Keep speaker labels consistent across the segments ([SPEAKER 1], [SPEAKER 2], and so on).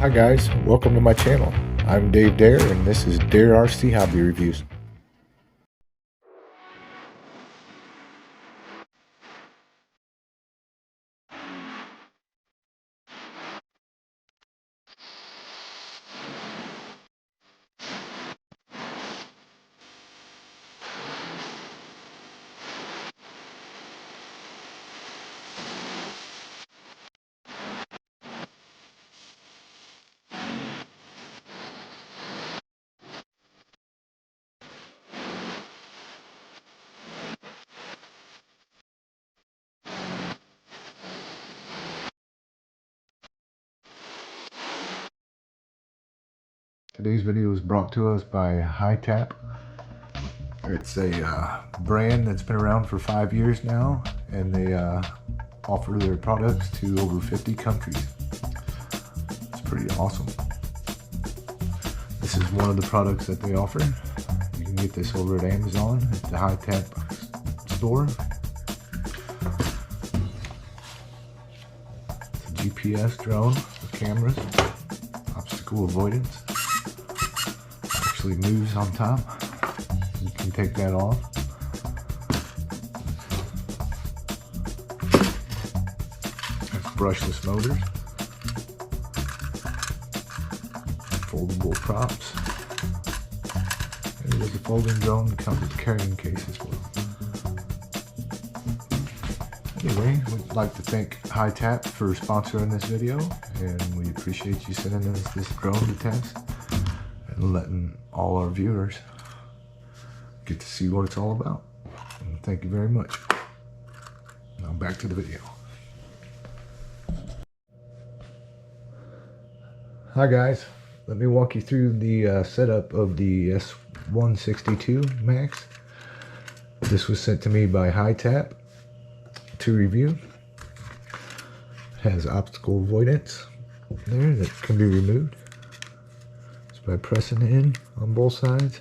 [SPEAKER 1] Hi guys, welcome to my channel. I'm Dave Dare and this is Dare RC Hobby Reviews. Today's video is brought to us by hytobp. It's a brand that's been around for 5 years now, and they offer their products to over 50 countries. It's pretty awesome. This is one of the products that they offer. You can get this over at Amazon at the hytobp store. It's a GPS drone with cameras, obstacle avoidance. Actually moves on top. You can take that off. That's brushless motors. Foldable props. And there's a folding drone that comes with a carrying case as well. Anyway, we'd like to thank hytobp for sponsoring this video, and we appreciate you sending us this drone to test and letting all our viewers get to see what it's all about. And thank you very much. Now back to the video. Hi guys, let me walk you through the setup of the s162 Max. This was sent to me by hytobp to review. It has obstacle avoidance there that can be removed by pressing in on both sides.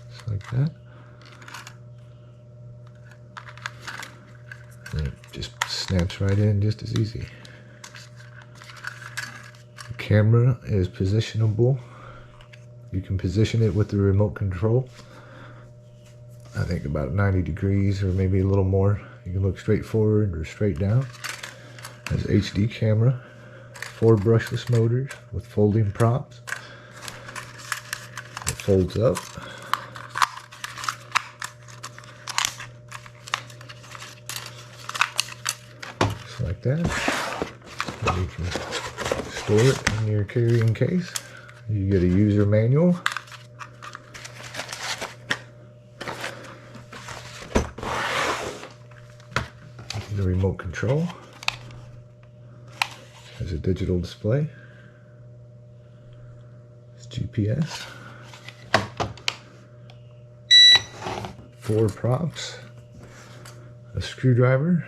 [SPEAKER 1] Just like that. And it just snaps right in just as easy. The camera is positionable. You can position it with the remote control. I think about 90 degrees or maybe a little more. You can look straight forward or straight down. Has HD camera, 4 brushless motors with folding props. It folds up. Just like that. And you can store it in your carrying case. You get a user manual. The remote control. There's a digital display. It's GPS. 4 props. A screwdriver,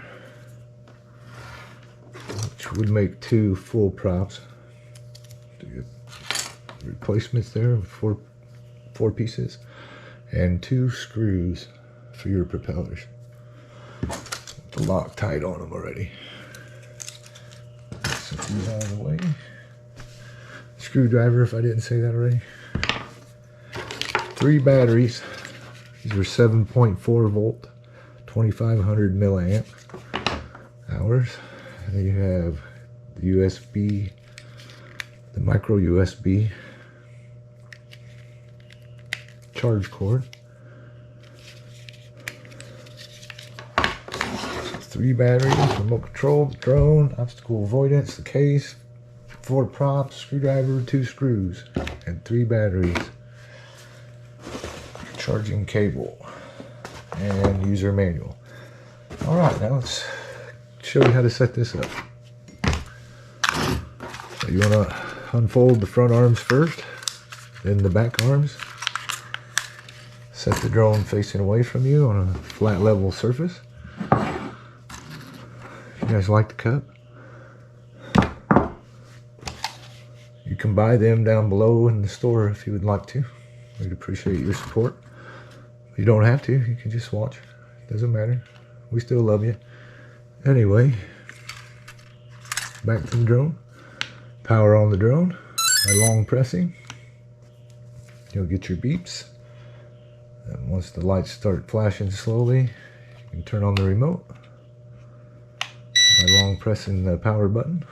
[SPEAKER 1] which would make 2 full props. Replacements there, 4 pieces, and 2 screws for your propellers. The Loctite on them already. Set these out of the way. Screwdriver, if I didn't say that already. 3 batteries. These are 7.4 volt, 2500 milliamp hours. And then you have the USB, the micro USB charge cord. 3 batteries, remote control, drone, obstacle avoidance, the case, 4 props, screwdriver, 2 screws, and 3 batteries. Charging cable, and user manual. Alright, now let's show you how to set this up. So you want to unfold the front arms first, then the back arms. Set the drone facing away from you on a flat level surface. You guys like the cup? You can buy them down below in the store if you would like to. We'd appreciate your support. You don't have to, you can just watch. Doesn't matter. We still love you. Anyway, back to the drone. Power on the drone by long pressing. You'll get your beeps. And once the lights start flashing slowly, you can turn on the remote by long pressing the power button.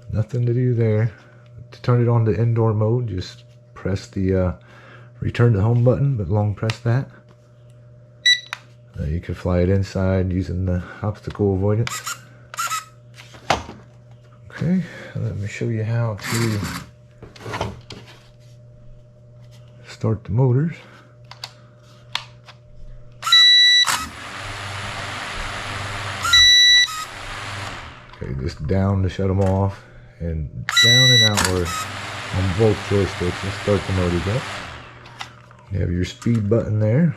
[SPEAKER 1] Nothing to do there. To turn it on to indoor mode, just press the return to home button, but long press that. You can fly it inside using the obstacle avoidance. Okay, let me show you how to start the motors. Okay, just down to shut them off, and down and outward on both joysticks to start the motors up. You have your speed button there,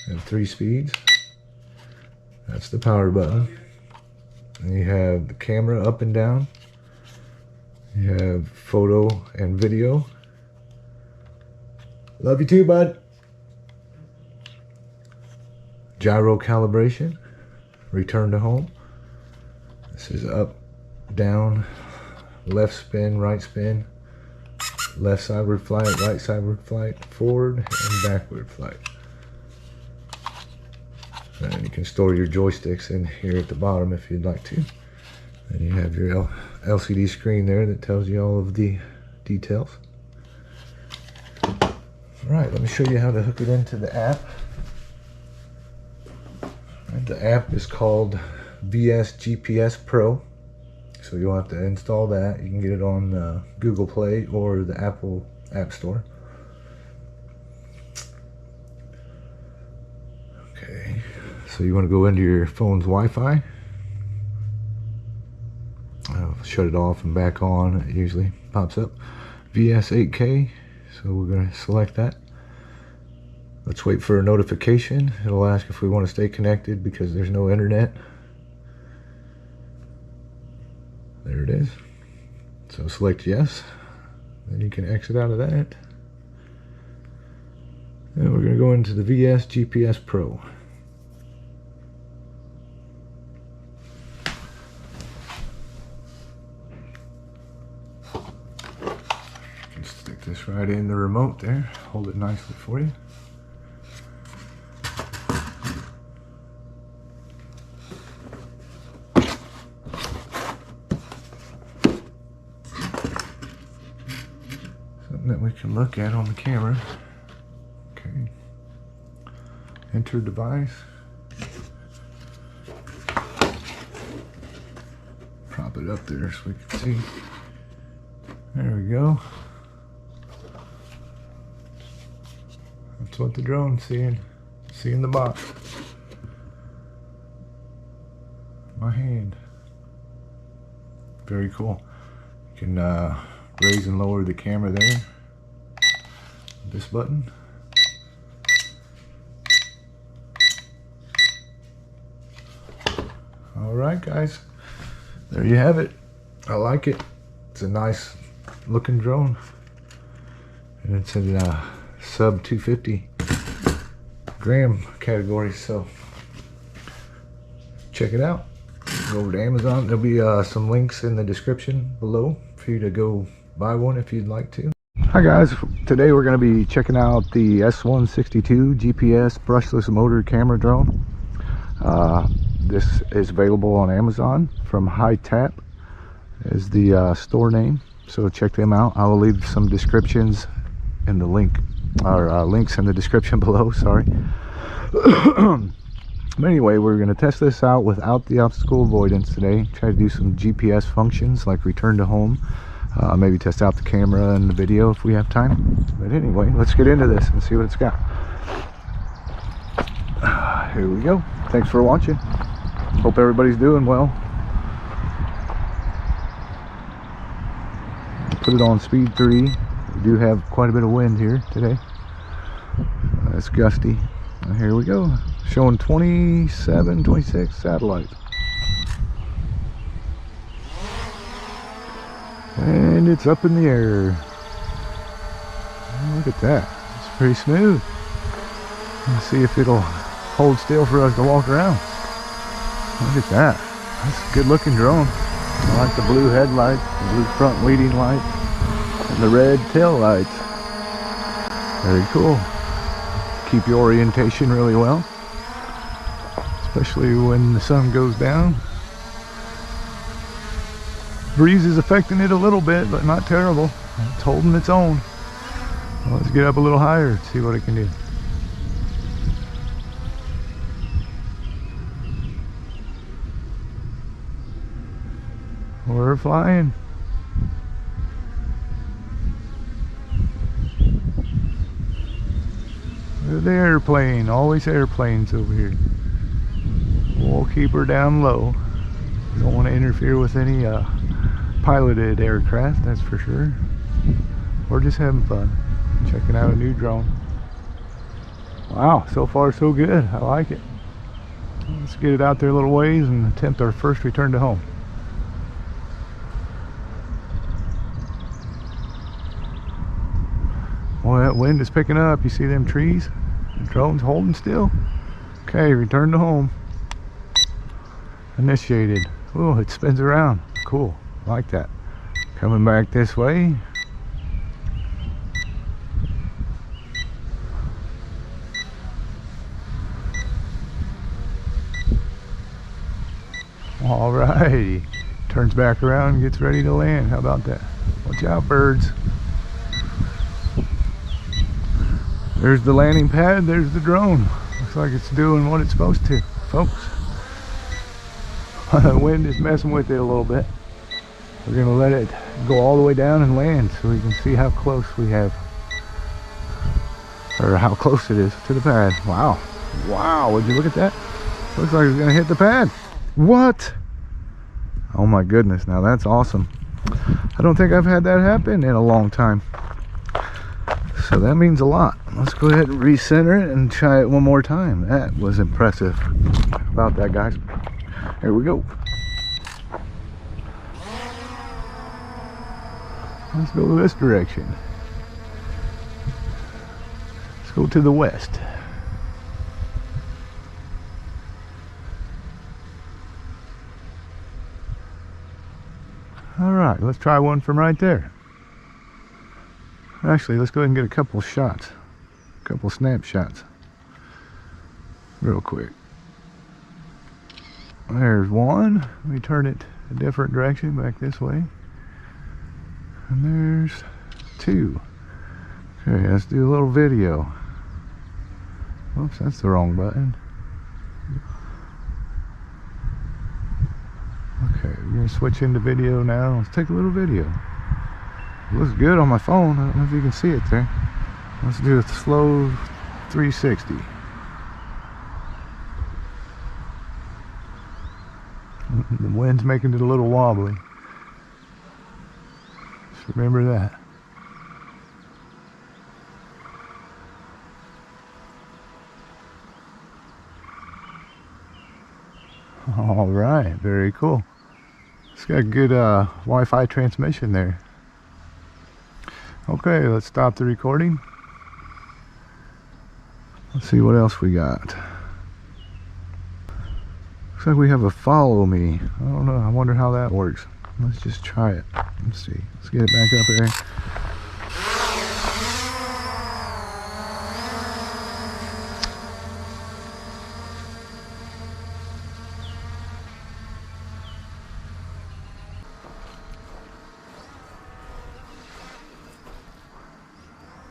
[SPEAKER 1] and 3 speeds. That's the power button. And you have the camera up and down. You have photo and video. Love you too, bud. Gyro calibration. Return to home. This is up, down, left spin, right spin, left sideward flight, right sideward flight, forward and backward flight. And you can store your joysticks in here at the bottom if you'd like to. And you have your LCD screen there that tells you all of the details. Alright, let me show you how to hook it into the app. And the app is called VS GPS Pro. So you'll have to install that. You can get it on Google Play or the Apple App Store. Okay, so you want to go into your phone's Wi-Fi. Shut it off and back on. It usually pops up. VS 8K. So we're going to select that. Let's wait for a notification. It'll ask if we want to stay connected because there's no internet. There it is. So select yes. Then you can exit out of that. And we're going to go into the VS GPS Pro. You can stick this right in the remote there. Hold it nicely for you. That we can look at on the camera. Okay. Enter device. Prop it up there so we can see. There we go. That's what the drone's seeing. Seeing the box. My hand. Very cool. You can raise and lower the camera there. This button. Alright guys, there you have it. I like it. It's a nice looking drone. And it's in sub 250 gram category, so check it out. Go over to Amazon. There'll be some links in the description below for you to go buy one if you'd like to. Hi guys, today we're going to be checking out the s162 GPS brushless motor camera drone. This is available on Amazon from hytobp is the store name, so check them out. I will leave some descriptions in the link, or links in the description below, sorry. But anyway, we're going to test this out without the obstacle avoidance today. Try to do some GPS functions like return to home. Maybe test out the camera and the video if we have time. But anyway, let's get into this and see what it's got. Here we go. Thanks for watching. Hope everybody's doing well. Put it on speed 3. We do have quite a bit of wind here today. It's gusty. Here we go. Showing 27, 26 satellites. And it's up in the air. Oh, look at that. It's pretty smooth. Let's see if it'll hold still for us to walk around. Look at that. That's a good looking drone. I like the blue headlights, the blue front leading lights, and the red tail lights. Very cool. Keep your orientation really well, especially when the sun goes down. Breeze is affecting it a little bit, but not terrible. It's holding its own. Well, let's get up a little higher and see what it can do. We're flying. The airplane, always airplanes over here. We'll keep her down low. Don't want to interfere with any piloted aircraft, that's for sure. We're just having fun, checking out a new drone. Wow, so far so good. I like it. Let's get it out there a little ways and attempt our first return to home. Well, that wind is picking up. You see them trees? The drone's holding still. Okay, return to home. Initiated. Oh, it spins around. Cool. I like that. Coming back this way. Alrighty. Turns back around and gets ready to land. How about that? Watch out, birds. There's the landing pad, there's the drone. Looks like it's doing what it's supposed to, folks. The wind is messing with it a little bit. We're gonna let it go all the way down and land so we can see how close we have, or how close it is to the pad. Wow, wow, would you look at that? Looks like it's gonna hit the pad. What? Oh my goodness, now that's awesome. I don't think I've had that happen in a long time. So that means a lot. Let's go ahead and recenter it and try it one more time. That was impressive. How about that, guys? Here we go. Let's go this direction. Let's go to the west. All right, let's try one from right there. Actually, let's go ahead and get a couple shots, a couple snapshots real quick. There's one. Let me turn it a different direction, back this way. And there's two. Okay, let's do a little video. Oops, that's the wrong button. Okay, we're gonna switch into video now. Let's take a little video. It looks good on my phone. I don't know if you can see it there. Let's do a slow 360. The wind's making it a little wobbly. Just remember that. All right, very cool. It's got good Wi-Fi transmission there. Okay, let's stop the recording. Let's see what else we got. Looks like we have a follow me. I don't know, I wonder how that works. Let's just try it. Let's see. Let's get it back up there.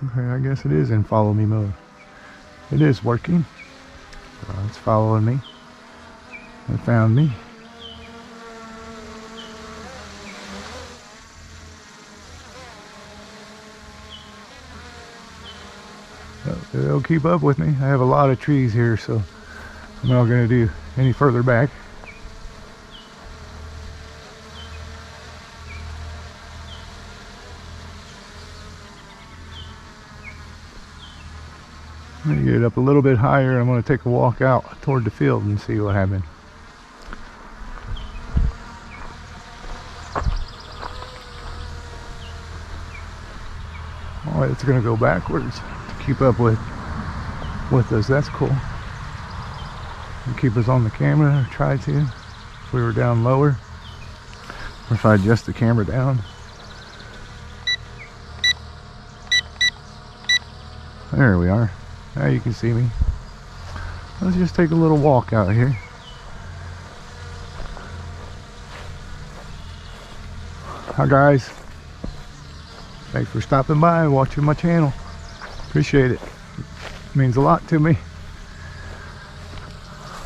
[SPEAKER 1] Okay, I guess it is in follow me mode. It is working. It's following me. It found me. It'll keep up with me. I have a lot of trees here, so I'm not going to do any further back. I'm going to get it up a little bit higher. I'm going to take a walk out toward the field and see what happened. Oh, it's going to go backwards to keep up with us. That's cool. keep us on the camera, or try to, if we were down lower, or if I adjust the camera down. There we are. Now you can see me. Let's just take a little walk out here. Hi guys. Thanks for stopping by and watching my channel. Appreciate it. It means a lot to me.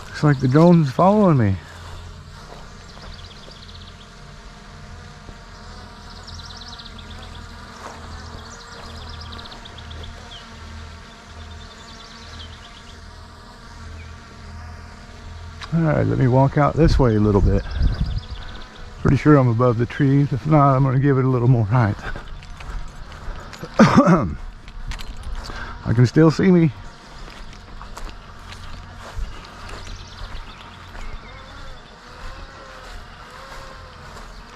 [SPEAKER 1] Looks like the drone's following me. Alright, let me walk out this way a little bit. Pretty sure I'm above the trees. If not, I'm going to give it a little more height. I can still see me.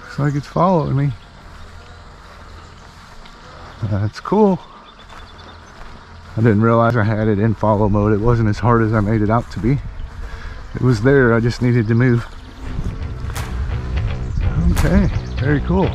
[SPEAKER 1] Looks like it's following me. That's cool. I didn't realize I had it in follow mode. It wasn't as hard as I made it out to be. It was there, I just needed to move. Okay, very cool.